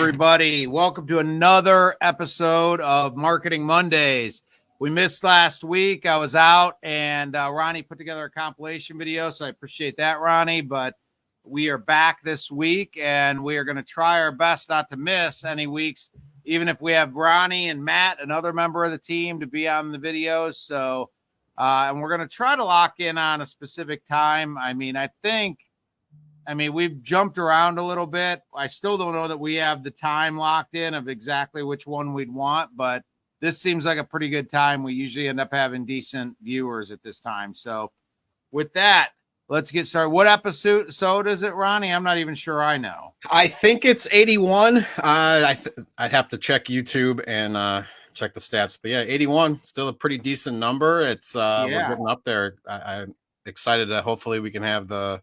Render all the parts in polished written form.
everybody. Welcome to another episode of Marketing Mondays. We missed last week. I was out, and Ronnie put together a compilation video, so I appreciate that, Ronnie. But we are back this week, and we are going to try our best not to miss any weeks, even if we have Ronnie and Matt, another member of the team, to be on the videos. So, and we're going to try to lock in on a specific time. We've jumped around a little bit. I still don't know that we have the time locked in of exactly which one we'd want, but this seems like a pretty good time. We usually end up having decent viewers at this time. So with that, let's get started. What episode is it, Ronnie? I'm not even sure I know. I think it's 81. I'd have to check YouTube and check the stats. But yeah, 81, still a pretty decent number. It's We're getting up there. I'm excited that hopefully we can have the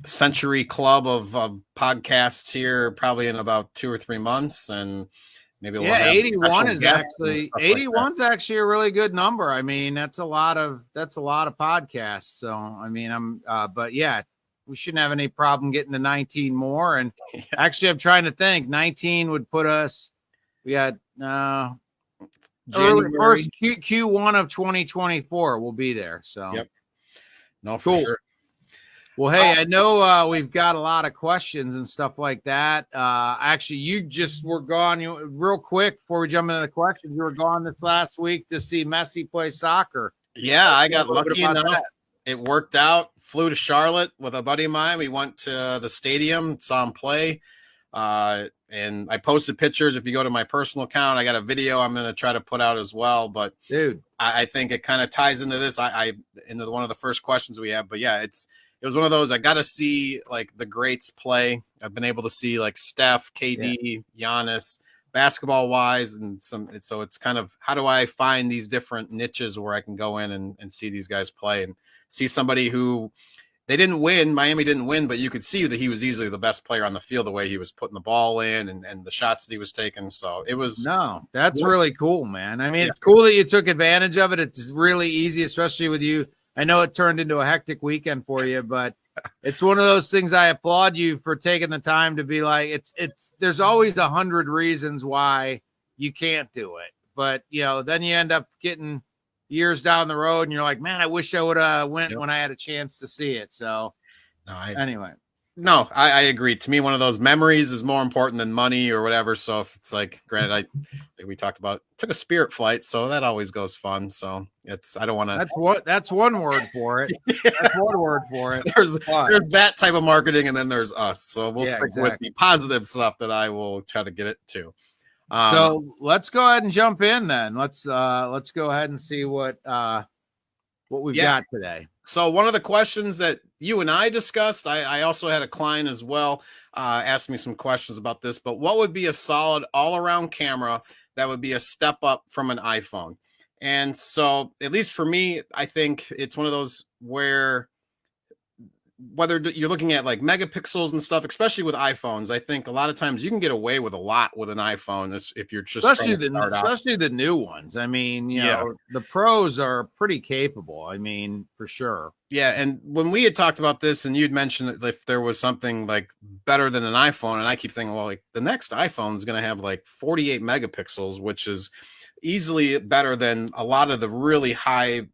century club of podcasts here probably in about 2 or 3 months, and maybe we'll have 81 is actually 81's actually a really good number. I mean, that's a lot of podcasts. So but yeah, we shouldn't have any problem getting to 19 more. And actually, I'm trying to think. 19 would put us. We got early first Q1 of 2024. We'll be there. So yep. No, for sure. Well, hey, I know we've got a lot of questions and stuff like that. Actually, you just were gone. Real quick before we jump into the questions, you were gone this last week to see Messi play soccer. Yeah, I got lucky enough. It worked out. Flew to Charlotte with a buddy of mine. We went to the stadium, saw him play, and I posted pictures. If you go to my personal account, I got a video I'm going to try to put out as well. But dude, I think it kind of ties into this. Into one of the first questions we have. But yeah, it was one of those, I got to see like the greats play. I've been able to see like Steph, KD, Giannis, basketball wise. So it's kind of, how do I find these different niches where I can go in and see these guys play and see somebody who they didn't win. Miami didn't win, but you could see that he was easily the best player on the field, the way he was putting the ball in and the shots that he was taking. So it was. No, that's really cool, man. I mean, It's cool that you took advantage of it. It's really easy, especially with you. I know it turned into a hectic weekend for you, but it's one of those things. I applaud you for taking the time to be like, there's always 100 reasons why you can't do it. But, then you end up getting years down the road and you're like, man, I wish I would have went when I had a chance to see it. So anyway. No, I agree. To me, one of those memories is more important than money or whatever. So if it's like, granted, we talked about took a Spirit flight, so that always goes fun. So I don't want to. That's one word for it. That's one word for it. There's that type of marketing, and then there's us. So we'll stick with the positive stuff that I will try to get it to. So let's go ahead and jump in then. Let's go ahead and see what we've got today. So one of the questions that you and I discussed, I also had a client as well ask me some questions about this, but what would be a solid all-around camera that would be a step up from an iPhone? And so at least for me, I think it's one of those where whether you're looking at like megapixels and stuff, especially with iPhones, I think a lot of times you can get away with a lot with an iPhone if you're just especially the new ones. I mean, the pros are pretty capable. I mean, for sure. Yeah, and when we had talked about this, and you'd mentioned that if there was something like better than an iPhone, and I keep thinking, well, like the next iPhone is going to have like 48 megapixels, which is easily better than a lot of the really high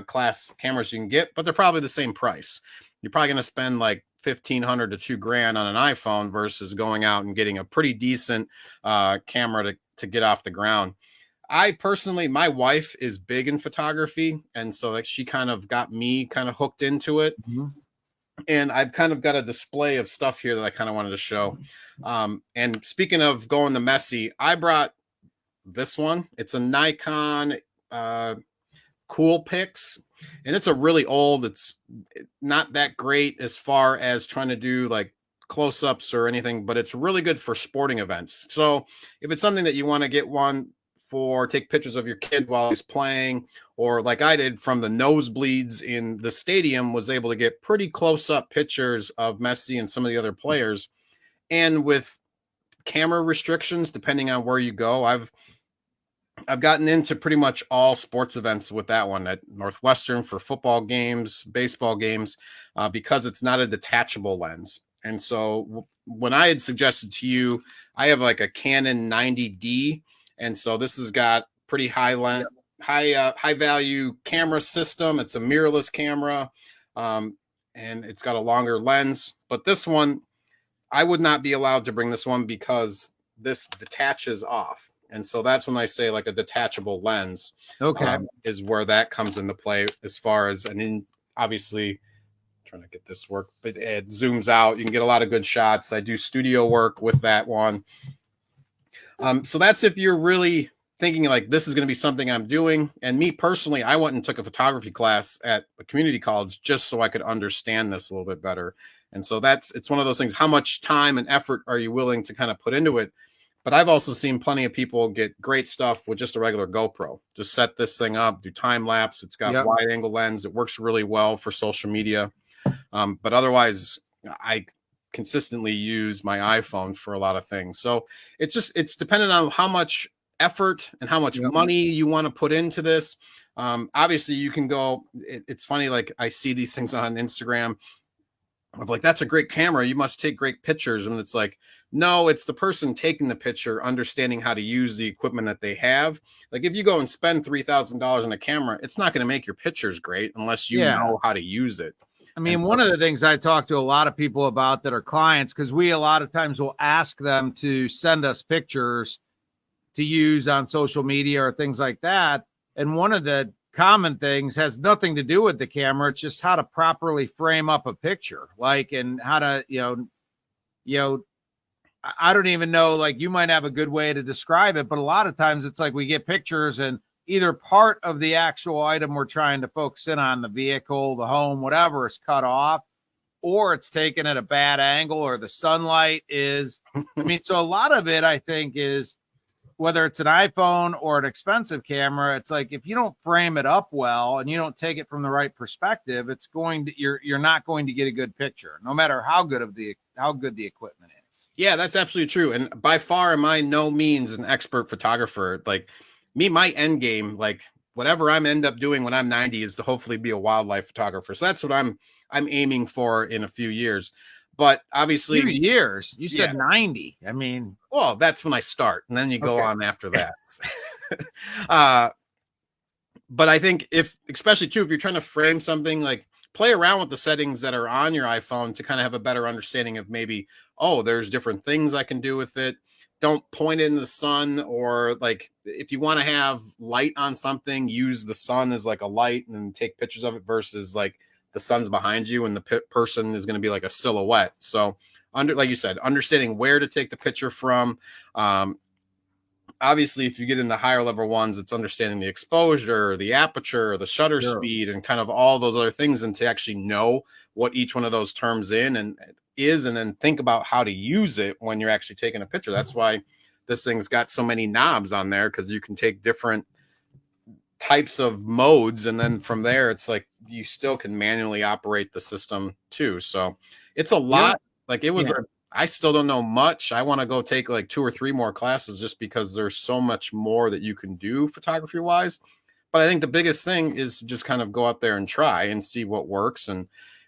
class cameras you can get, but they're probably the same price. You're probably going to spend like $1,500 to $2,000 on an iPhone versus going out and getting a pretty decent camera to get off the ground. I personally, my wife is big in photography, and so like she kind of got me kind of hooked into it. Mm-hmm. And I've kind of got a display of stuff here that I kind of wanted to show. And speaking of going to Messi, I brought this one. It's a Nikon Cool Pix, and it's a really old. It's not that great as far as trying to do like close-ups or anything, but it's really good for sporting events. So if it's something that you want to get one for, take pictures of your kid while he's playing, or like I did from the nosebleeds in the stadium, was able to get pretty close-up pictures of Messi and some of the other players. And with camera restrictions, depending on where you go, I've gotten into pretty much all sports events with that one at Northwestern for football games, baseball games, because it's not a detachable lens. And so when I had suggested to you, I have like a Canon 90D, and so this has got pretty high high value camera system. It's a mirrorless camera, and it's got a longer lens. But this one, I would not be allowed to bring this one because this detaches off. And so that's when I say like a detachable lens, is where that comes into play as far as, obviously trying to get this work, but it zooms out. You can get a lot of good shots. I do studio work with that one. So that's if you're really thinking like this is going to be something I'm doing. And me personally, I went and took a photography class at a community college just so I could understand this a little bit better. And so it's one of those things. How much time and effort are you willing to kind of put into it? But I've also seen plenty of people get great stuff with just a regular GoPro. Just set this thing up, do time lapse. It's got wide angle lens. It works really well for social media. But otherwise, I consistently use my iPhone for a lot of things. So it's dependent on how much effort and how much money you want to put into this. Obviously, you can go. It's funny, like I see these things on Instagram. I'm like, that's a great camera. You must take great pictures. And it's like, no, it's the person taking the picture, understanding how to use the equipment that they have. Like if you go and spend $3,000 on a camera, it's not going to make your pictures great unless you know how to use it. I mean, one of the things I talk to a lot of people about that are clients, because we a lot of times will ask them to send us pictures to use on social media or things like that. And one of the common things has nothing to do with the camera. It's just how to properly frame up a picture, like, and how to, I don't even know, like you might have a good way to describe it, but a lot of times it's like we get pictures and either part of the actual item we're trying to focus in on, the vehicle, the home, whatever, is cut off, or it's taken at a bad angle, or the sunlight is, I mean, so a lot of it, I think, is whether it's an iPhone or an expensive camera, it's like if you don't frame it up well and you don't take it from the right perspective, it's going to you're not going to get a good picture, no matter how good the equipment is. Yeah, that's absolutely true. And by far, am I no means an expert photographer. Like me, my end game, like whatever I'm end up doing when I'm 90 is to hopefully be a wildlife photographer. So that's what I'm aiming for in a few years. But obviously, 2 years. You said 90. I mean, well, that's when I start, and then you go on after that. But I think especially too, if you're trying to frame something, like play around with the settings that are on your iPhone to kind of have a better understanding of maybe, oh, there's different things I can do with it. Don't point it in the sun, or like if you want to have light on something, use the sun as like a light and then take pictures of it versus like the sun's behind you and the person is going to be like a silhouette. So like you said, understanding where to take the picture from. Obviously, if you get in the higher level ones, it's understanding the exposure, the aperture, the shutter speed, and kind of all those other things, and to actually know what each one of those terms and then think about how to use it when you're actually taking a picture. That's why this thing's got so many knobs on there, because you can take different types of modes, and then from there it's like you still can manually operate the system too. So it's a lot. Like it was I still don't know much. I want to go take like 2 or 3 more classes just because there's so much more that you can do photography wise. But I think the biggest thing is just kind of go out there and try and see what works, and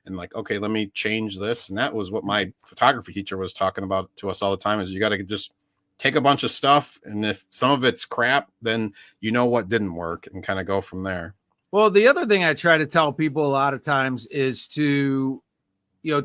like, okay, let me change this. And that was what my photography teacher was talking about to us all the time, is you got to just take a bunch of stuff, and if some of it's crap, then you know what didn't work, and kind of go from there. Well, the other thing I try to tell people a lot of times is to,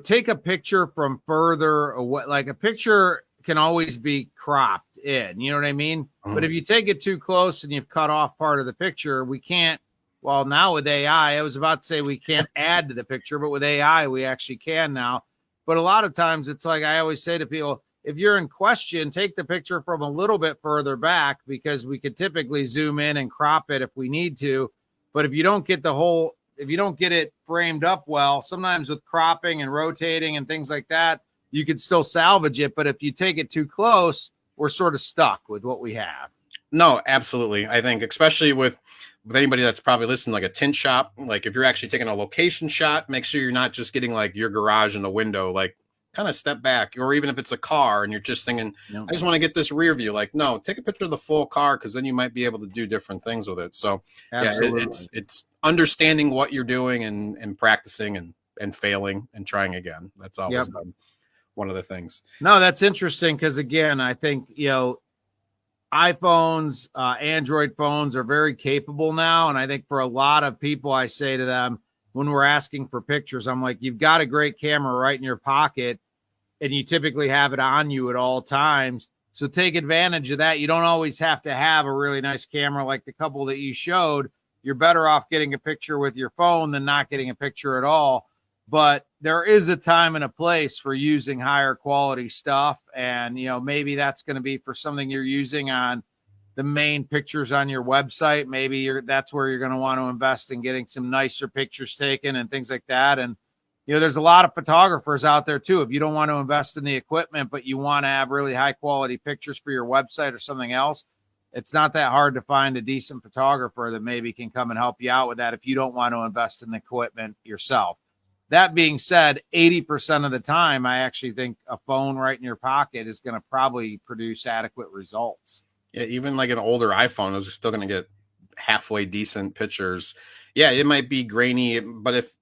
take a picture from further away. Like a picture can always be cropped in, you know what I mean? Mm-hmm. But if you take it too close and you've cut off part of the picture, we can't. Well, now with AI, I was about to say we can't add to the picture, but with AI, we actually can now. But a lot of times it's like I always say to people, if you're in question, take the picture from a little bit further back, because we could typically zoom in and crop it if we need to. But if you don't get if you don't get it framed up well, sometimes with cropping and rotating and things like that, you could still salvage it. But if you take it too close, we're sort of stuck with what we have. No, absolutely. I think especially with anybody that's probably listening, like a tint shop, like if you're actually taking a location shot, make sure you're not just getting like your garage in the window, like kind of step back. Or even if it's a car and you're just thinking, I just want to get this rear view, like, no, take a picture of the full car, because then you might be able to do different things with it. So it's understanding what you're doing and practicing and failing and trying again. That's always been one of the things. No, that's interesting because, again, I think, iPhones, Android phones are very capable now. And I think for a lot of people, I say to them when we're asking for pictures, I'm like, you've got a great camera right in your pocket and you typically have it on you at all times. So take advantage of that. You don't always have to have a really nice camera like the couple that you showed. You're better off getting a picture with your phone than not getting a picture at all. But there is a time and a place for using higher quality stuff. And, maybe that's going to be for something you're using on the main pictures on your website. Maybe that's where you're going to want to invest in getting some nicer pictures taken and things like that. And, there's a lot of photographers out there too. If you don't want to invest in the equipment, but you want to have really high quality pictures for your website or something else, it's not that hard to find a decent photographer that maybe can come and help you out with that if you don't want to invest in the equipment yourself. That being said, 80% of the time, I actually think a phone right in your pocket is going to probably produce adequate results. Yeah, even like an older iPhone is still going to get halfway decent pictures. Yeah, it might be grainy, but if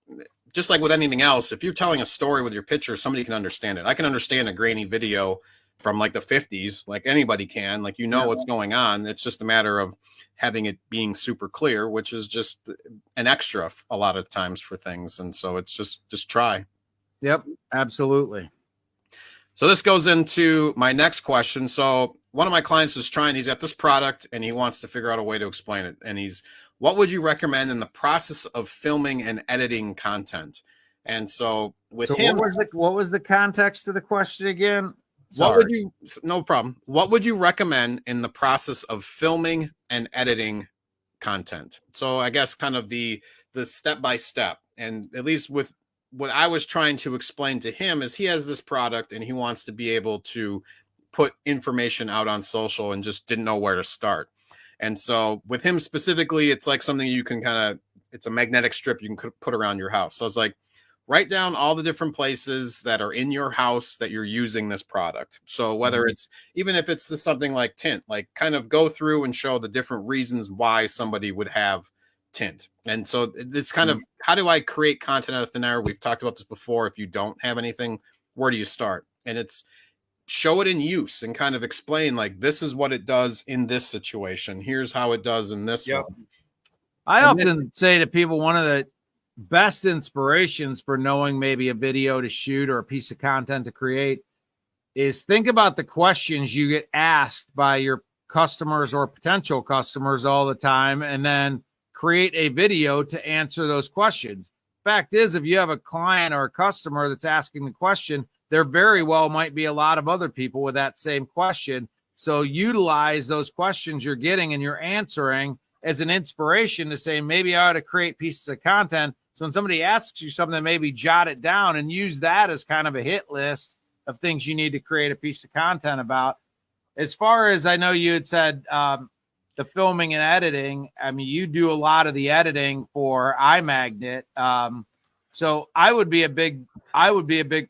just like with anything else, if you're telling a story with your picture, somebody can understand it. I can understand a grainy video from like the 50s, like anybody can, like, what's going on. It's just a matter of having it being super clear, which is just an extra a lot of times for things. And so it's just try. Yep, absolutely. So this goes into my next question. So one of my clients he's got this product and he wants to figure out a way to explain it. And what would you recommend in the process of filming and editing content? And so with him, what was the context of the question again? No problem. What would you recommend in the process of filming and editing content? So I guess kind of the step-by-step, and at least with what I was trying to explain to him is he has this product and he wants to be able to put information out on social and just didn't know where to start. And so with him specifically, it's like something you can it's a magnetic strip you can put around your house. So it's like, write down all the different places that are in your house that you're using this product. So whether it's, even if it's something like tint, like kind of go through and show the different reasons why somebody would have tint. And so it's kind of, how do I create content out of thin air? We've talked about this before. If you don't have anything, where do you start? And it's show it in use and kind of explain, like, this is what it does in this situation. Here's how it does in this one. I often say to people, one of the best inspirations for knowing maybe a video to shoot or a piece of content to create is think about the questions you get asked by your customers or potential customers all the time, and then create a video to answer those questions. Fact is, if you have a client or a customer that's asking the question, there very well might be a lot of other people with that same question. So utilize those questions you're getting and you're answering as an inspiration to say, maybe I ought to create pieces of content. So when somebody asks you something, maybe jot it down and use that as kind of a hit list of things you need to create a piece of content about. As far as I know, you had said the filming and editing. I mean, you do a lot of the editing for iMagnet. So I would be a big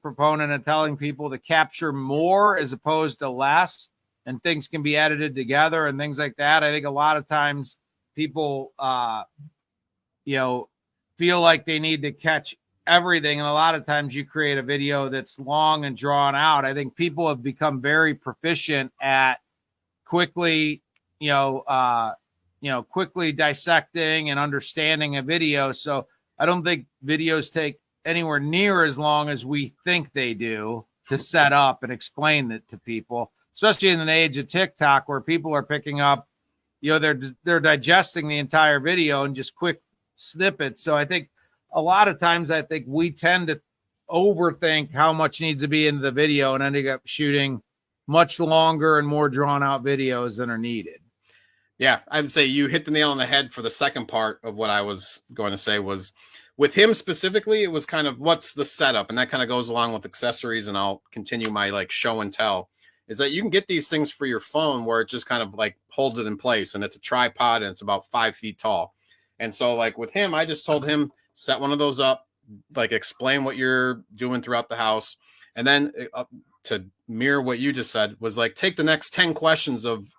proponent of telling people to capture more as opposed to less, and things can be edited together and things like that. I think a lot of times people, feel like they need to catch everything. And a lot of times you create a video that's long and drawn out. I think people have become very proficient at quickly dissecting and understanding a video. So I don't think videos take anywhere near as long as we think they do to set up and explain it to people, especially in the age of TikTok where people are picking up, they're digesting the entire video and just quick snippets. So I think a lot of times we tend to overthink how much needs to be into the video and ending up shooting much longer and more drawn out videos than are needed. Yeah, I would say you hit the nail on the head for the second part of what I was going to say. Was with him specifically, it was kind of what's the setup, and that kind of goes along with accessories, and I'll continue my like show and tell, is that you can get these things for your phone where it just kind of like holds it in place, and it's a tripod and it's about 5 feet tall. And so like with him, I just told him, set one of those up, like explain what you're doing throughout the house. And then to mirror what you just said was like, take the next 10 questions of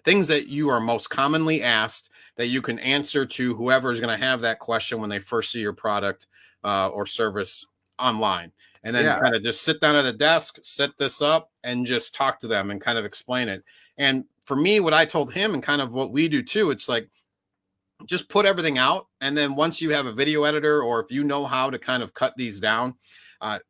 things that you are most commonly asked that you can answer to whoever is going to have that question when they first see your product or service online, and then kind of just sit down at a desk, set this up, and just talk to them and kind of explain it. And for me, what I told him and kind of what we do too, it's like, just put everything out. And then once you have a video editor, or if you know how to kind of cut these down,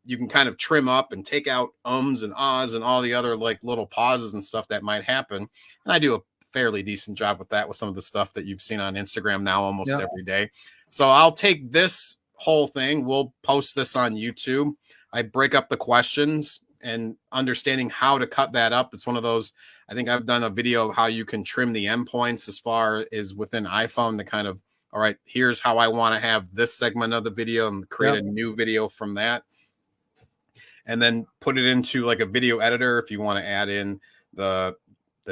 you can kind of trim up and take out ums and ahs and all the other like little pauses and stuff that might happen. And I do a fairly decent job with that with some of the stuff that you've seen on Instagram now almost every day. So I'll take this whole thing. We'll post this on YouTube. I break up the questions and understanding how to cut that up. It's one of those, I think I've done a video of how you can trim the endpoints as far as within iPhone to kind of, all right, here's how I want to have this segment of the video and create a new video from that. And then put it into like a video editor if you want to add in the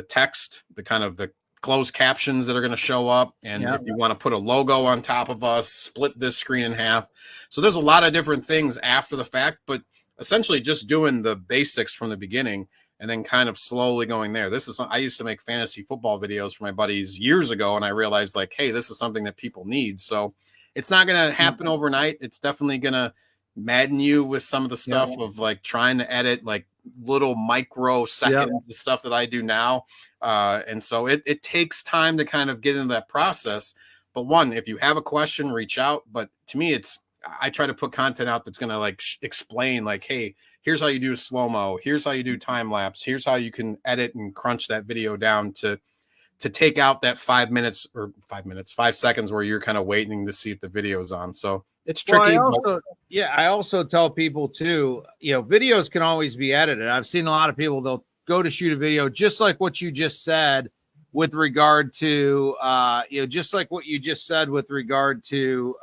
text, the kind of the closed captions that are going to show up. And if you want to put a logo on top of us, split this screen in half. So there's a lot of different things after the fact, but essentially just doing the basics from the beginning and then kind of slowly going there. This is, I used to make fantasy football videos for my buddies years ago, and I realized like, hey, this is something that people need. So it's not going to happen overnight. It's definitely going to madden you with some of the stuff of like trying to edit like little micro seconds, the stuff that I do now. And so it takes time to kind of get into that process. But one, if you have a question, reach out. But to me, I try to put content out that's going to like explain like, hey, here's how you do slow-mo. Here's how you do time lapse. Here's how you can edit and crunch that video down to take out that 5 seconds where you're kind of waiting to see if the video is on. So it's tricky. Well, I also tell people too, videos can always be edited. I've seen a lot of people, they'll go to shoot a video, just like what you just said with regard to, just like what you just said with regard to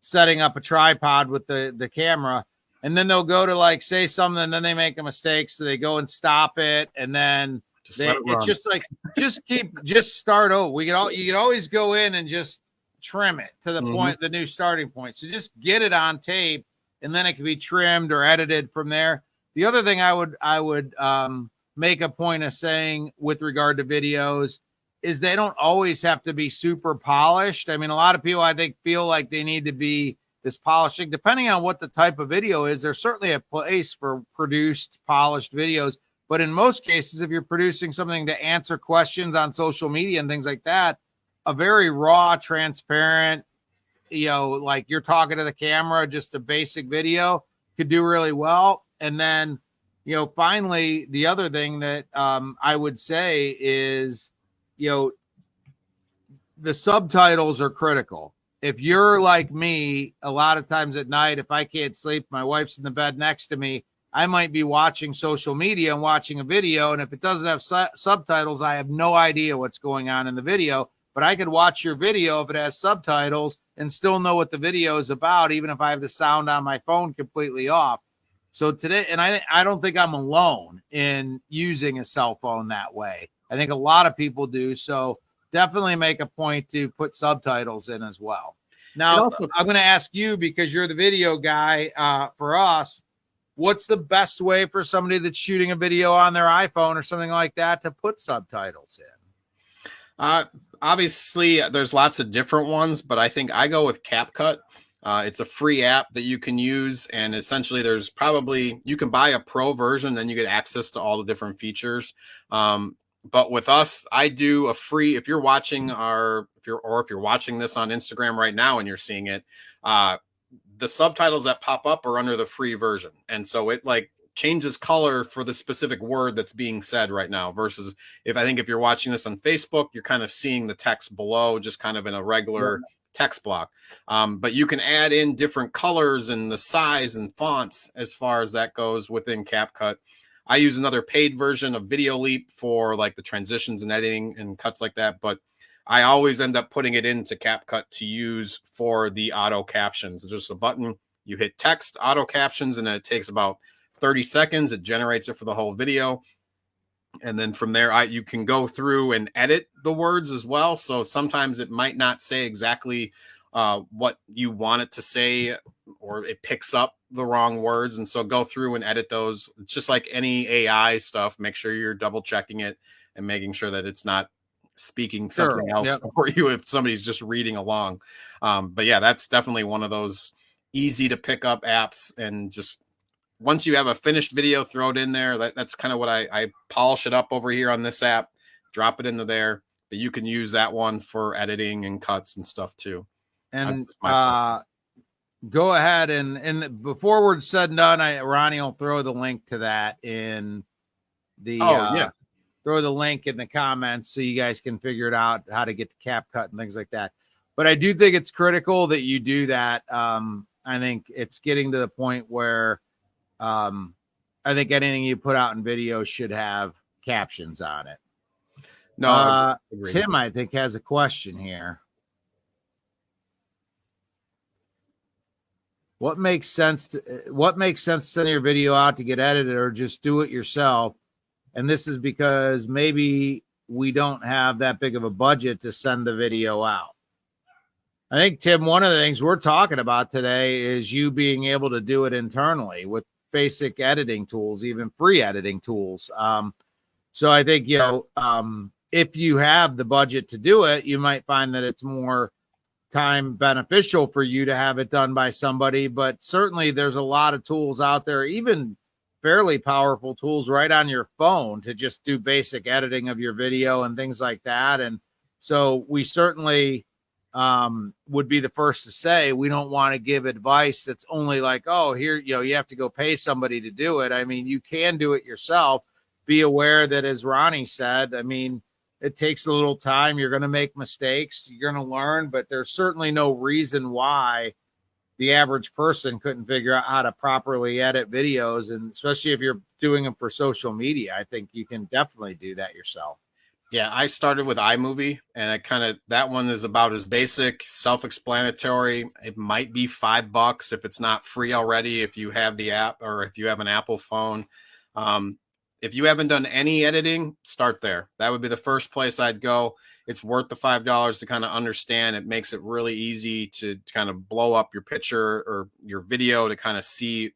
setting up a tripod with the camera. And then they'll go to like say something, and then they make a mistake, so they go and stop it, and then it's just like just start over. You can always go in and just trim it to the point, the new starting point. So just get it on tape, and then it can be trimmed or edited from there. The other thing I would make a point of saying with regard to videos is they don't always have to be super polished. I mean, a lot of people I think feel like they need to be this polishing, depending on what the type of video is. There's certainly a place for produced, polished videos, but in most cases, if you're producing something to answer questions on social media and things like that, a very raw, transparent, like you're talking to the camera, just a basic video could do really well. And then, finally, the other thing that I would say is, the subtitles are critical. If you're like me, a lot of times at night, if I can't sleep, my wife's in the bed next to me, I might be watching social media and watching a video. And if it doesn't have subtitles, I have no idea what's going on in the video. But I could watch your video if it has subtitles and still know what the video is about, even if I have the sound on my phone completely off. So today, and I don't think I'm alone in using a cell phone that way. I think a lot of people do. So definitely make a point to put subtitles in as well. Now, I'm going to ask you, because you're the video guy for us, what's the best way for somebody that's shooting a video on their iPhone or something like that to put subtitles in? Obviously, there's lots of different ones, but I think I go with CapCut. It's a free app that you can use, and essentially you can buy a pro version, then you get access to all the different features. But with us, I do a free, if you're watching if you're watching this on Instagram right now and you're seeing it, the subtitles that pop up are under the free version. And so it like changes color for the specific word that's being said right now versus if you're watching this on Facebook, you're kind of seeing the text below, just kind of in a regular text block. But you can add in different colors and the size and fonts as far as that goes within CapCut. I use another paid version of Video Leap for like the transitions and editing and cuts like that. But I always end up putting it into CapCut to use for the auto captions. It's just a button. You hit text, auto captions, and then it takes about 30 seconds. It generates it for the whole video. And then from there, you can go through and edit the words as well. So sometimes it might not say exactly what you want it to say, or it picks up the wrong words. And so go through and edit those. It's just like any AI stuff. Make sure you're double checking it and making sure that it's not speaking something else for you if somebody's just reading along. But yeah, that's definitely one of those easy to pick up apps, and just once you have a finished video, throw it in there. That's kind of what I polish it up over here on this app, drop it into there. But you can use that one for editing and cuts and stuff too. And go ahead and before we're said and done, Ronnie will throw the link to that in the throw the link in the comments so you guys can figure it out how to get the CapCut and things like that. But I do think it's critical that you do that. I think it's getting to the point where I think anything you put out in video should have captions on it. No, Tim, I think, has a question here. What makes sense to send your video out to get edited, or just do it yourself? And this is because maybe we don't have that big of a budget to send the video out. I think, Tim, one of the things we're talking about today is you being able to do it internally with basic editing tools, even free editing tools. So I think, if you have the budget to do it, you might find that it's more time beneficial for you to have it done by somebody. But certainly there's a lot of tools out there, even fairly powerful tools right on your phone to just do basic editing of your video and things like that. And so we certainly would be the first to say we don't want to give advice that's only like, oh, here, you have to go pay somebody to do it. I mean, you can do it yourself. Be aware that, as Ronnie said, I mean, it takes a little time. You're going to make mistakes. You're going to learn, but there's certainly no reason why the average person couldn't figure out how to properly edit videos. And especially if you're doing them for social media, I think you can definitely do that yourself. Yeah, I started with iMovie, and that one is about as basic, self-explanatory. It might be $5 if it's not free already, if you have the app or if you have an Apple phone. If you haven't done any editing, start there. That would be the first place I'd go. It's worth the $5 to kind of understand. It makes it really easy to kind of blow up your picture or your video to kind of see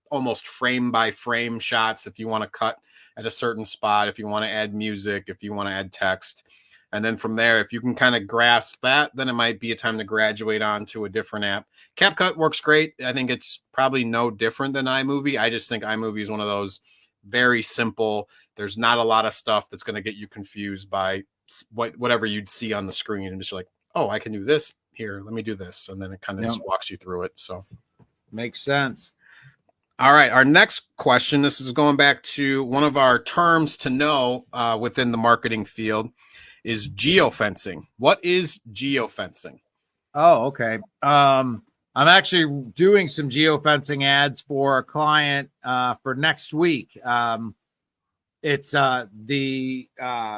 almost frame by frame shots if you want to cut at a certain spot, if you want to add music, if you want to add text. And then from there, if you can kind of grasp that, then it might be a time to graduate on to a different app. CapCut works great. I think it's probably no different than iMovie. I just think iMovie is one of those very simple. There's not a lot of stuff that's going to get you confused by whatever you'd see on the screen, and just like, oh, I can do this here. Let me do this. And then it kind of just walks you through it. So makes sense. All right. Our next question, this is going back to one of our terms to know within the marketing field, is geo-fencing. What is geo-fencing? Oh, okay. I'm actually doing some geo-fencing ads for a client for next week. It's the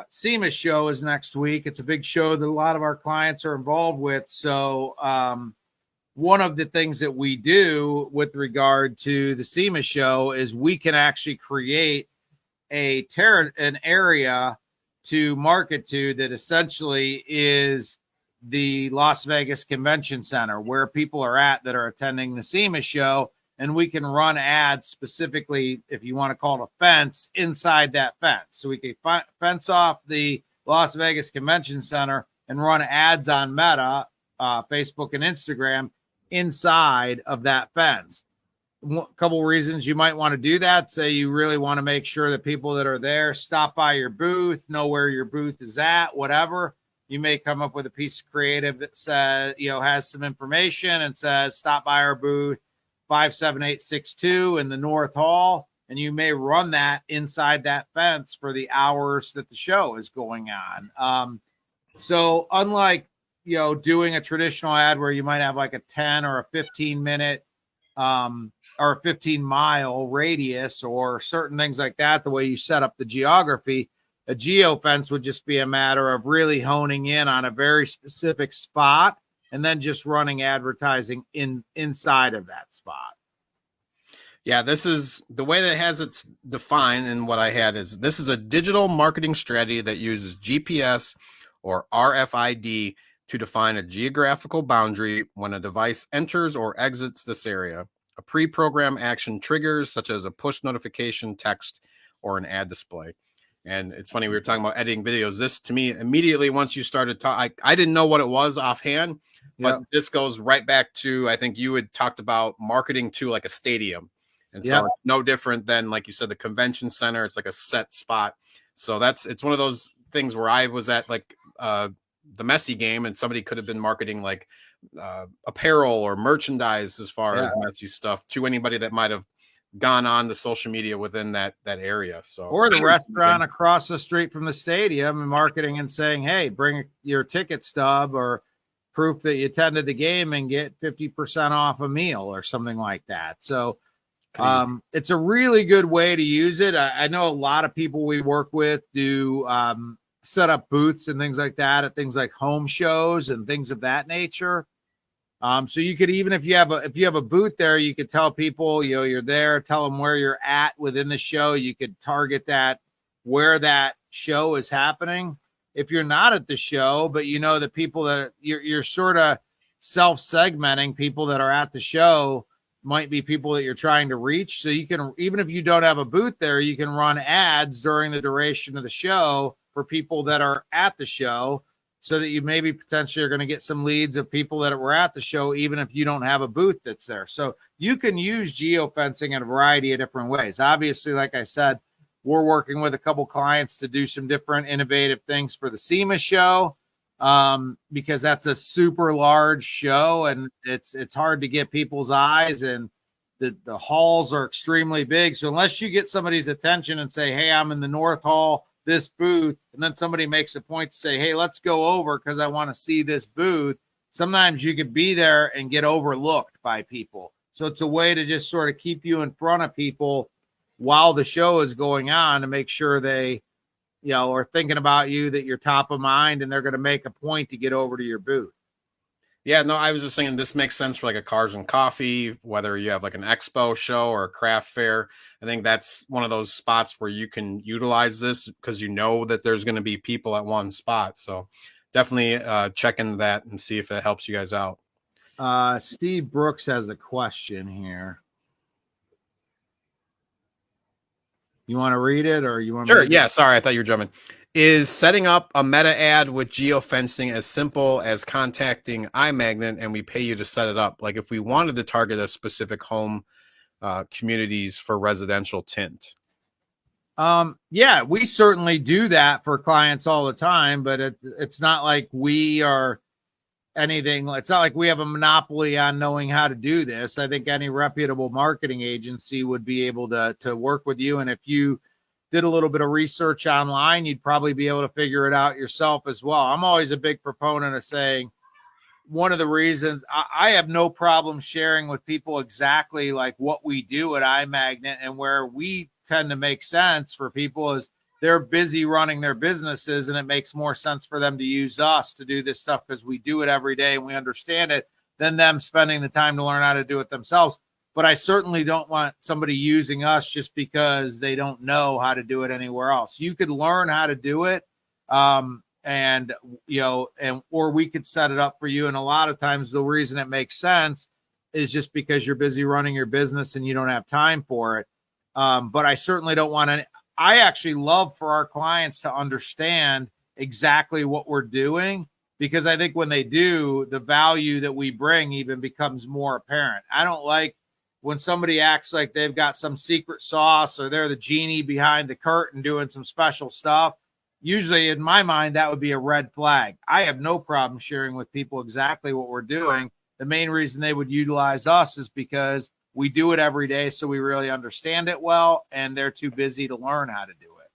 SEMA show is next week. It's a big show that a lot of our clients are involved with. So one of the things that we do with regard to the SEMA show is we can actually create an area to market to that essentially is the Las Vegas Convention Center, where people are at that are attending the SEMA show. And we can run ads specifically, if you want to call it a fence, inside that fence. So we can fence off the Las Vegas Convention Center and run ads on Meta, Facebook and Instagram inside of that fence. A couple of reasons you might want to do that. Say you really want to make sure that people that are there stop by your booth, know where your booth is at, whatever. You may come up with a piece of creative that says, has some information and says, stop by our booth 57862 in the North Hall. And you may run that inside that fence for the hours that the show is going on. So unlike, doing a traditional ad where you might have like a 10 or a 15 minute or a 15-mile radius or certain things like that, the way you set up the geography, a geo fence would just be a matter of really honing in on a very specific spot and then just running advertising inside of that spot. Yeah, this is the way that has it's defined, and what I had is this is a digital marketing strategy that uses GPS or RFID to define a geographical boundary when a device enters or exits this area. A pre-programmed action triggers, such as a push notification, text, or an ad display. And it's funny, we were talking about editing videos. This to me, immediately once you started talking, I didn't know what it was offhand, but this goes right back to, I think you had talked about marketing to like a stadium. And so it's no different than, like you said, the convention center. It's like a set spot. So it's one of those things where I was at like the Messi game, and somebody could have been marketing like apparel or merchandise as far as Messi stuff to anybody that might have gone on the social media within that area. So, or the restaurant across the street from the stadium, and marketing and saying, hey, bring your ticket stub or proof that you attended the game and get 50% off a meal or something like that. So it's a really good way to use it. I know a lot of people we work with do set up booths and things like that at things like home shows and things of that nature. So you could, even if you have a booth there, you could tell people, you're there, tell them where you're at within the show. You could target that where that show is happening. If you're not at the show, but the people that you're sort of self-segmenting, people that are at the show might be people that you're trying to reach. So you can, even if you don't have a booth there, you can run ads during the duration of the show for people that are at the show, so that you maybe potentially are going to get some leads of people that were at the show, even if you don't have a booth that's there. So you can use geofencing in a variety of different ways. Obviously, like I said, we're working with a couple clients to do some different innovative things for the SEMA show, because that's a super large show and it's hard to get people's eyes, and the halls are extremely big. So unless you get somebody's attention and say, hey, I'm in the North Hall, this booth, and then somebody makes a point to say, hey, let's go over because I want to see this booth, sometimes you could be there and get overlooked by people. So it's a way to just sort of keep you in front of people while the show is going on, to make sure they are thinking about you, that you're top of mind, and they're going to make a point to get over to your booth. Yeah, no, I was just saying this makes sense for like a cars and coffee, whether you have like an expo show or a craft fair. I think that's one of those spots where you can utilize this because that there's going to be people at one spot. So definitely check into that and see if it helps you guys out. Steve Brooks has a question here. You want to read it, or you want? Sure. Yeah. Sorry, I thought you were jumping. Is setting up a meta ad with geofencing as simple as contacting iMagnet and we pay you to set it up? Like if we wanted to target a specific home communities for residential tint. Yeah, we certainly do that for clients all the time, but it's not like we are anything. It's not like we have a monopoly on knowing how to do this. I think any reputable marketing agency would be able to work with you. And if you did a little bit of research online, you'd probably be able to figure it out yourself as well. I'm always a big proponent of saying, one of the reasons I have no problem sharing with people exactly like what we do at iMagnet, and where we tend to make sense for people is they're busy running their businesses, and it makes more sense for them to use us to do this stuff because we do it every day and we understand it, than them spending the time to learn how to do it themselves. But I certainly don't want somebody using us just because they don't know how to do it anywhere else. You could learn how to do it, or we could set it up for you. And a lot of times the reason it makes sense is just because you're busy running your business and you don't have time for it. But I certainly don't want to. I actually love for our clients to understand exactly what we're doing, because I think when they do, the value that we bring even becomes more apparent. I don't like when somebody acts like they've got some secret sauce or they're the genie behind the curtain doing some special stuff. Usually in my mind, that would be a red flag. I have no problem sharing with people exactly what we're doing. The main reason they would utilize us is because we do it every day, so we really understand it well, and they're too busy to learn how to do it.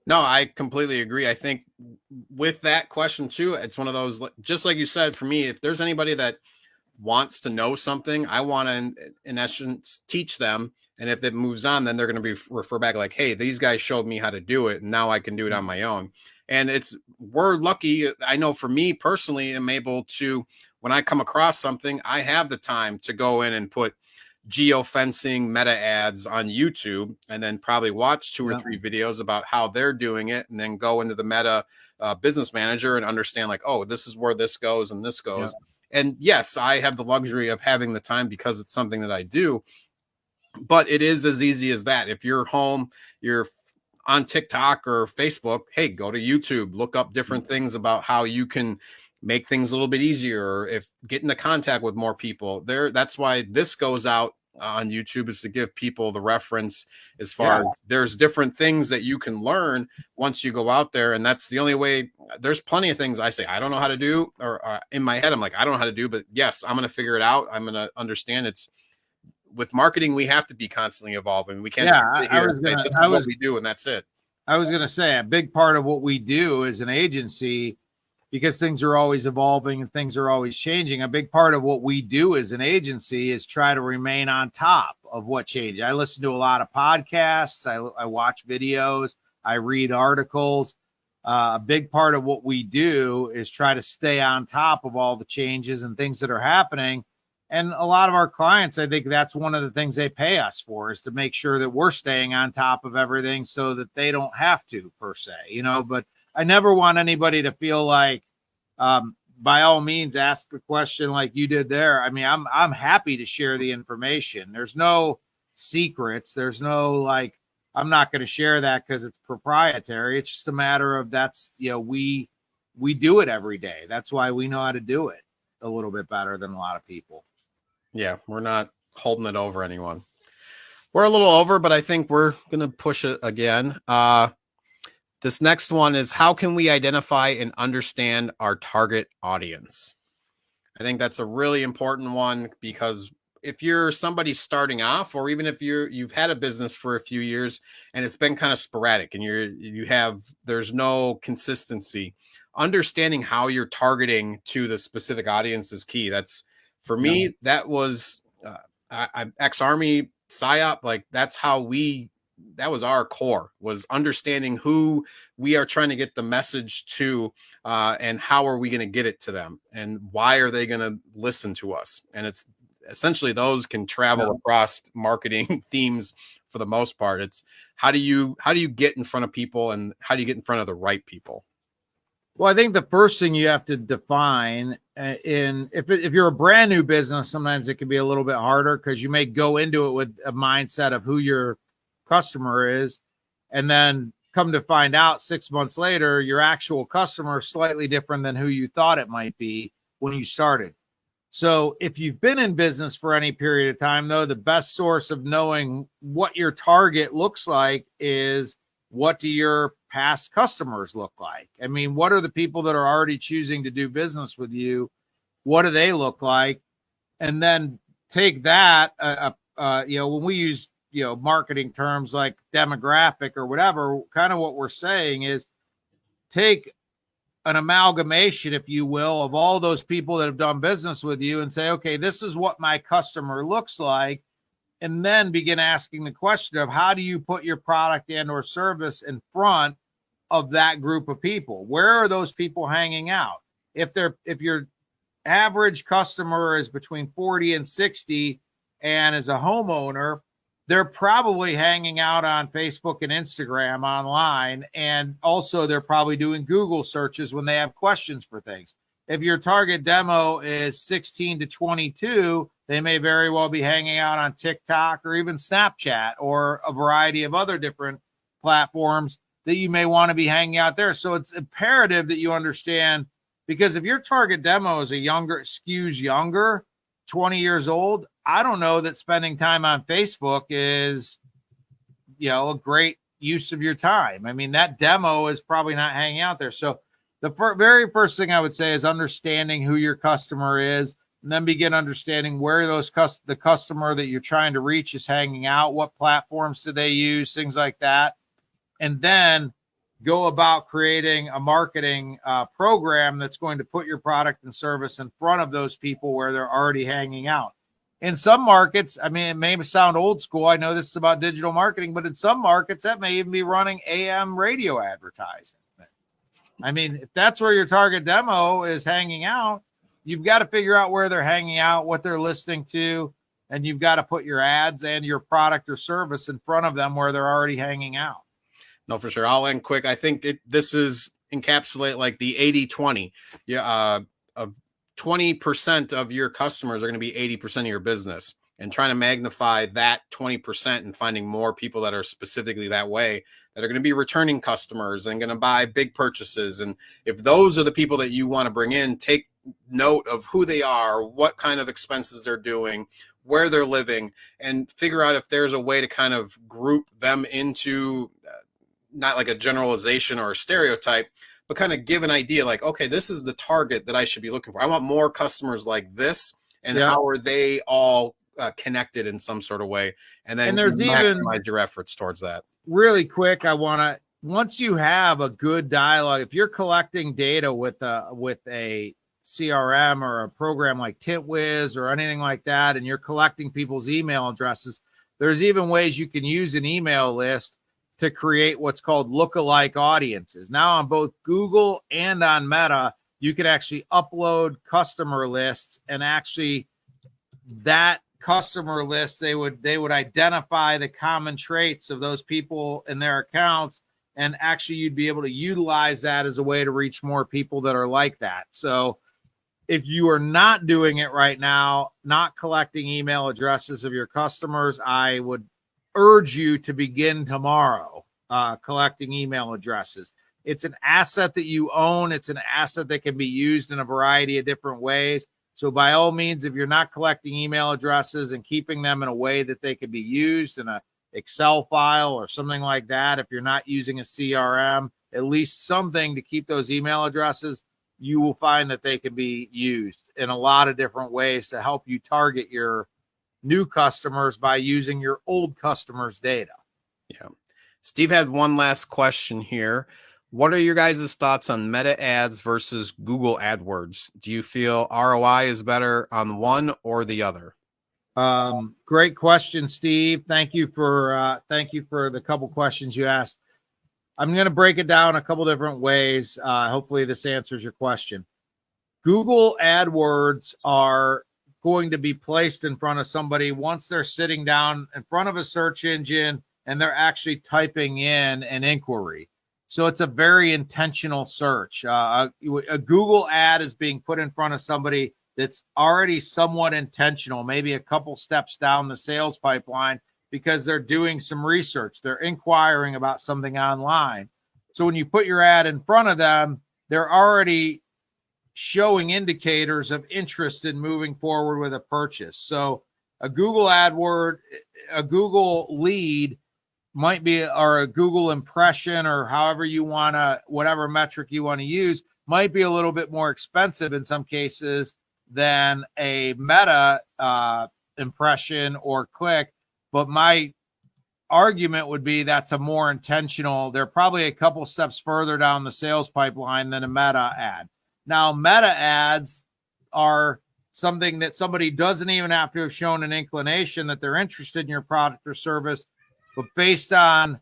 No, I completely agree. I think with that question too, it's one of those, just like you said, for me, if there's anybody that wants to know something, I want to, in essence, teach them. And if it moves on, then they're going to be refer back like, hey, these guys showed me how to do it, and now I can do it on my own. And we're lucky. I know for me personally, I'm able to, when I come across something, I have the time to go in and put geofencing meta ads on YouTube, and then probably watch 2 or 3 videos about how they're doing it, and then go into the Meta Business Manager and understand like, oh, this is where this goes and this goes. And yes, I have the luxury of having the time because it's something that I do, but it is as easy as that. If you're home, you're on TikTok or Facebook, hey, go to YouTube, look up different things about how you can make things a little bit easier, or if get into contact with more people there. That's why this goes out on YouTube, is to give people the reference as far as there's different things that you can learn once you go out there. And that's the only way. There's plenty of things I say I don't know how to do, or in my head I'm like, I don't know how to do, but yes, I'm going to figure it out. I'm going to understand. It's with marketing, we have to be constantly evolving. We can't sit here and say, this is what we do and that's it. I was going to say a big part of what we do as an agency, because things are always evolving and things are always changing. A big part of what we do as an agency is try to remain on top of what changes. I listen to a lot of podcasts. I watch videos. I read articles. A big part of what we do is try to stay on top of all the changes and things that are happening. And a lot of our clients, I think that's one of the things they pay us for, is to make sure that we're staying on top of everything so that they don't have to, per se, but I never want anybody to feel like, by all means, ask the question like you did there. I mean, I'm happy to share the information. There's no secrets. There's no like, I'm not going to share that because it's proprietary. It's just a matter of we do it every day. That's why we know how to do it a little bit better than a lot of people. Yeah, we're not holding it over anyone. We're a little over, but I think we're going to push it again. This next one is, how can we identify and understand our target audience? I think that's a really important one, because if you're somebody starting off, or even if you've had a business for a few years and it's been kind of sporadic and there's no consistency, understanding how you're targeting to the specific audience is key. That's, for me, that was ex-Army PSYOP. Like that was our core, was understanding who we are trying to get the message to, and how are we going to get it to them, and why are they going to listen to us. And it's essentially, those can travel across marketing themes for the most part. It's how do you get in front of people, and how do you get in front of the right people? Well, I think the first thing you have to define, if you're a brand new business, sometimes it can be a little bit harder, because you may go into it with a mindset of who your customer is, and then come to find out 6 months later, your actual customer is slightly different than who you thought it might be when you started. So if you've been in business for any period of time, though, the best source of knowing what your target looks like is, what do your past customers look like? I mean, what are the people that are already choosing to do business with you? What do they look like? And then take that, when we use, marketing terms like demographic or whatever, kind of what we're saying is, take an amalgamation, if you will, of all those people that have done business with you and say, okay, this is what my customer looks like. And then begin asking the question of, how do you put your product and or service in front of that group of people? Where are those people hanging out? If your average customer is between 40 and 60 and is a homeowner, they're probably hanging out on Facebook and Instagram online. And also they're probably doing Google searches when they have questions for things. If your target demo is 16 to 22, they may very well be hanging out on TikTok or even Snapchat or a variety of other different platforms that you may want to be hanging out there. So it's imperative that you understand, because if your target demo is skews younger, 20 years old, I don't know that spending time on Facebook is, a great use of your time. I mean, that demo is probably not hanging out there. So the very first thing I would say is understanding who your customer is, and then begin understanding where the customer that you're trying to reach is hanging out, what platforms do they use, things like that. And then go about creating a marketing program that's going to put your product and service in front of those people where they're already hanging out. In some markets, I mean, it may sound old school. I know this is about digital marketing, but in some markets that may even be running AM radio advertising. I mean, if that's where your target demo is hanging out, you've got to figure out where they're hanging out, what they're listening to, and you've got to put your ads and your product or service in front of them where they're already hanging out. No, for sure. I'll end quick. I think this is encapsulate like the 80-20. Yeah, 20% of your customers are going to be 80% of your business. and trying to magnify that 20% and finding more people that are specifically that way, that are going to be returning customers and going to buy big purchases. And if those are the people that you want to bring in, take note of who they are, what kind of expenses they're doing, where they're living, and figure out if there's a way to kind of group them into not like a generalization or a stereotype, but kind of give an idea like, okay, this is the target that I should be looking for. I want more customers like this. And how are they all connected in some sort of way? And then there's maximize your efforts towards that. Really quick, I want to, once you have a good dialogue, if you're collecting data with a CRM or a program like TintWiz or anything like that, and you're collecting people's email addresses, there's even ways you can use an email list to create what's called lookalike audiences. Now on both Google and on Meta, you can actually upload customer lists, and actually that customer list, they would identify the common traits of those people in their accounts, and actually you'd be able to utilize that as a way to reach more people that are like that. So if you are not doing it right now, not collecting email addresses of your customers, I would urge you to begin tomorrow collecting email addresses. It's an asset that you own. It's an asset that can be used in a variety of different ways. So by all means, if you're not collecting email addresses and keeping them in a way that they can be used in a Excel file or something like that, if you're not using a CRM, at least something to keep those email addresses, you will find that they can be used in a lot of different ways to help you target your new customers by using your old customers' data. Yeah. Steve had one last question here. What are your guys' thoughts on Meta ads versus Google AdWords? Do you feel ROI is better on one or the other? Great question, Steve. Thank you for the couple questions you asked. I'm going to break it down a couple different ways. Hopefully this answers your question. Google AdWords are going to be placed in front of somebody once they're sitting down in front of a search engine and they're actually typing in an inquiry. So it's a very intentional search. A Google ad is being put in front of somebody that's already somewhat intentional, maybe a couple steps down the sales pipeline, because they're doing some research. They're inquiring about something online. So when you put your ad in front of them, they're already showing indicators of interest in moving forward with a purchase. So a Google AdWord, a Google lead might be, or a Google impression, or however you want to, whatever metric you want to use, might be a little bit more expensive in some cases than a Meta impression or click. But my argument would be that's a more intentional. They're probably a couple steps further down the sales pipeline than a Meta ad. Now, Meta ads are something that somebody doesn't even have to have shown an inclination that they're interested in your product or service, but based on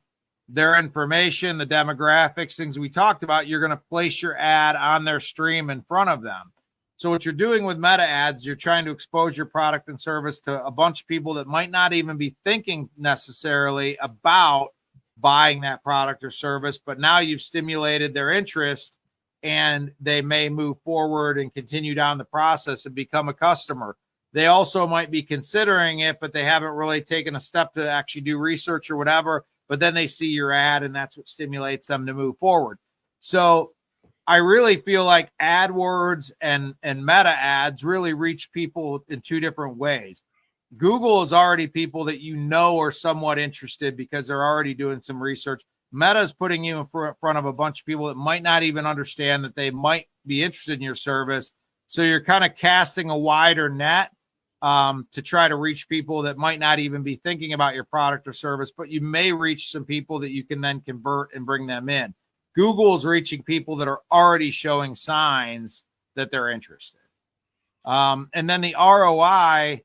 their information, the demographics, things we talked about, you're going to place your ad on their stream in front of them. So what you're doing with Meta ads, you're trying to expose your product and service to a bunch of people that might not even be thinking necessarily about buying that product or service, but now you've stimulated their interest and they may move forward and continue down the process and become a customer. They also might be considering it, but they haven't really taken a step to actually do research or whatever, but then they see your ad and that's what stimulates them to move forward. So I really feel like AdWords and Meta ads really reach people in two different ways. Google is already people that you know are somewhat interested because they're already doing some research. Meta is putting you in front of a bunch of people that might not even understand that they might be interested in your service. So you're kind of casting a wider net to try to reach people that might not even be thinking about your product or service, but you may reach some people that you can then convert and bring them in. Google is reaching people that are already showing signs that they're interested. And then the ROI,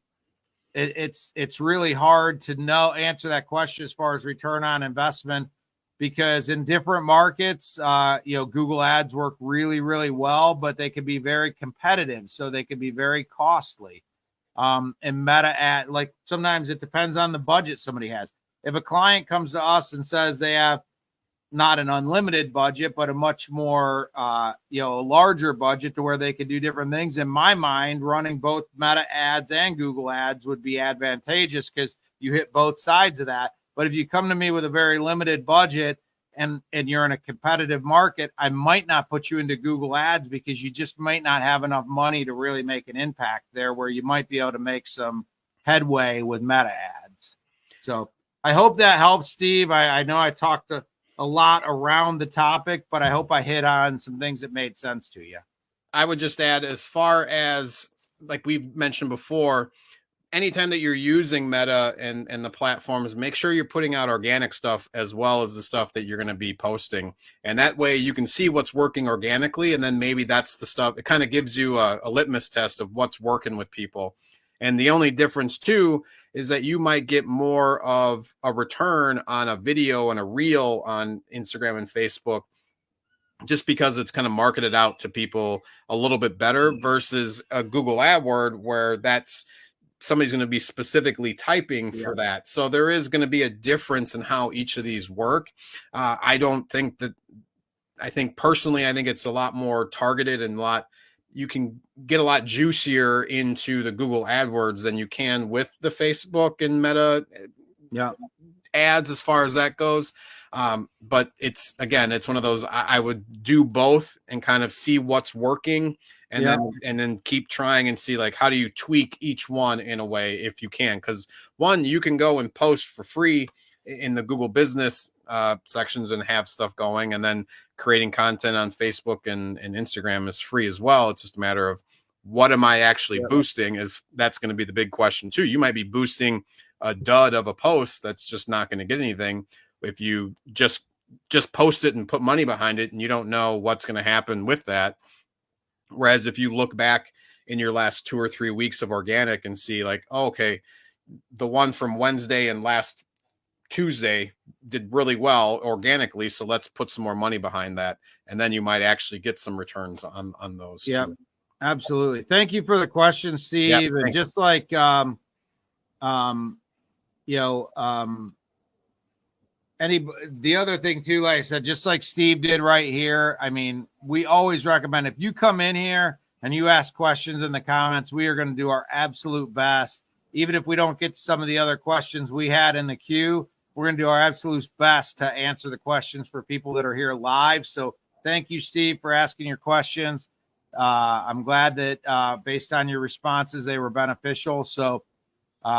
it's really hard to answer that question as far as return on investment, because in different markets, Google ads work really, really well, but they can be very competitive. So they can be very costly. And Meta ad, like sometimes it depends on the budget somebody has. If a client comes to us and says they have not an unlimited budget, but a much more, larger budget to where they could do different things. In my mind, running both Meta ads and Google ads would be advantageous because you hit both sides of that. But if you come to me with a very limited budget and you're in a competitive market, I might not put you into Google ads because you just might not have enough money to really make an impact there, where you might be able to make some headway with Meta ads. So I hope that helps, Steve. I know I talked a lot around the topic, but I hope I hit on some things that made sense to you. I would just add, as far as like we've mentioned before, anytime that you're using Meta and the platforms, make sure you're putting out organic stuff as well as the stuff that you're going to be posting. And that way you can see what's working organically. And then maybe that's the stuff that kind of gives you a litmus test of what's working with people. And the only difference too is that you might get more of a return on a video and a reel on Instagram and Facebook, just because it's kind of marketed out to people a little bit better versus a Google AdWord where that's somebody's going to be specifically typing for that. So there is going to be a difference in how each of these work. I think personally, I think it's a lot more targeted and you can get a lot juicier into the Google AdWords than you can with the Facebook and Meta ads as far as that goes. But it's one of those, I would do both and kind of see what's working and then keep trying and see like, how do you tweak each one in a way if you can? Because one, you can go and post for free in the Google business sections and have stuff going, and then creating content on Facebook and Instagram is free as well. It's just a matter of what am I actually boosting? That's going to be the big question too. You might be boosting a dud of a post that's just not going to get anything if you just post it and put money behind it and you don't know what's going to happen with that. Whereas if you look back in your last 2 or 3 weeks of organic and see like, oh, okay, the one from Wednesday and last Tuesday did really well organically, so let's put some more money behind that, and then you might actually get some returns on those. Yeah, absolutely. Thank you for the question, Steve. And just like the other thing too, like I said, just like Steve did right here, I mean, we always recommend if you come in here and you ask questions in the comments, we are going to do our absolute best. Even if we don't get to some of the other questions we had in the queue, we're going to do our absolute best to answer the questions for people that are here live. So thank you, Steve, for asking your questions. I'm glad that based on your responses, they were beneficial. So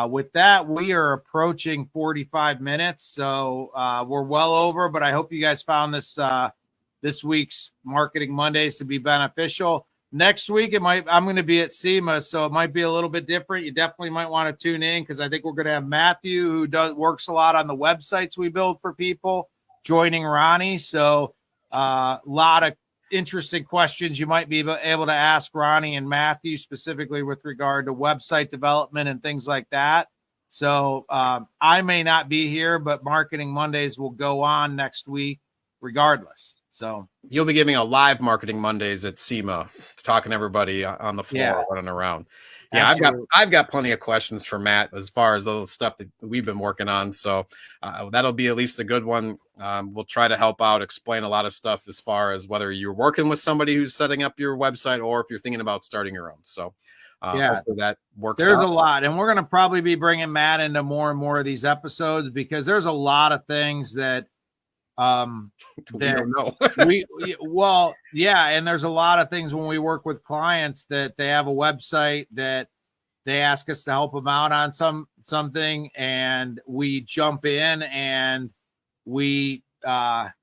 with that, we are approaching 45 minutes. So we're well over, but I hope you guys found this week's Marketing Mondays to be beneficial. Next week, I'm going to be at SEMA, so it might be a little bit different. You definitely might want to tune in because I think we're going to have Matthew, who works a lot on the websites we build for people, joining Ronnie. So a lot of interesting questions you might be able to ask Ronnie and Matthew, specifically with regard to website development and things like that. So I may not be here, but Marketing Mondays will go on next week regardless. So you'll be giving a live Marketing Mondays at SEMA, talking to everybody on the floor, running around. Yeah, absolutely. I've got plenty of questions for Matt as far as all the stuff that we've been working on. So that'll be at least a good one. We'll try to help out, explain a lot of stuff as far as whether you're working with somebody who's setting up your website or if you're thinking about starting your own. So hopefully that works. There's a lot, and we're going to probably be bringing Matt into more and more of these episodes because there's a lot of things that we don't know. And there's a lot of things when we work with clients that they have a website that they ask us to help them out on something, and we jump in and we and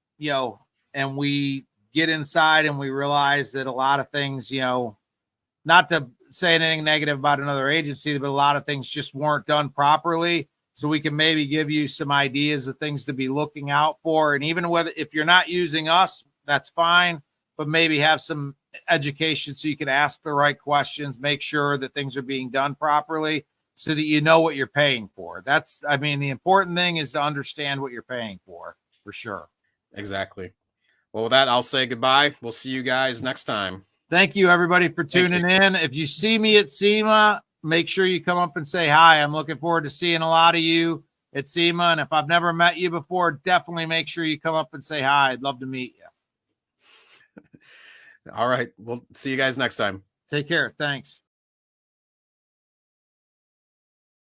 we get inside and we realize that a lot of things, not to say anything negative about another agency, but a lot of things just weren't done properly. So we can maybe give you some ideas of things to be looking out for. And even if you're not using us, that's fine, but maybe have some education so you can ask the right questions, make sure that things are being done properly so that you know what you're paying for. The important thing is to understand what you're paying for sure. Exactly. Well, with that, I'll say goodbye. We'll see you guys next time. Thank you, everybody, for tuning in. If you see me at SEMA, make sure you come up and say hi. I'm looking forward to seeing a lot of you. It's Ema. And if I've never met you before, definitely make sure you come up and say hi. I'd love to meet you. All right. We'll see you guys next time. Take care. Thanks.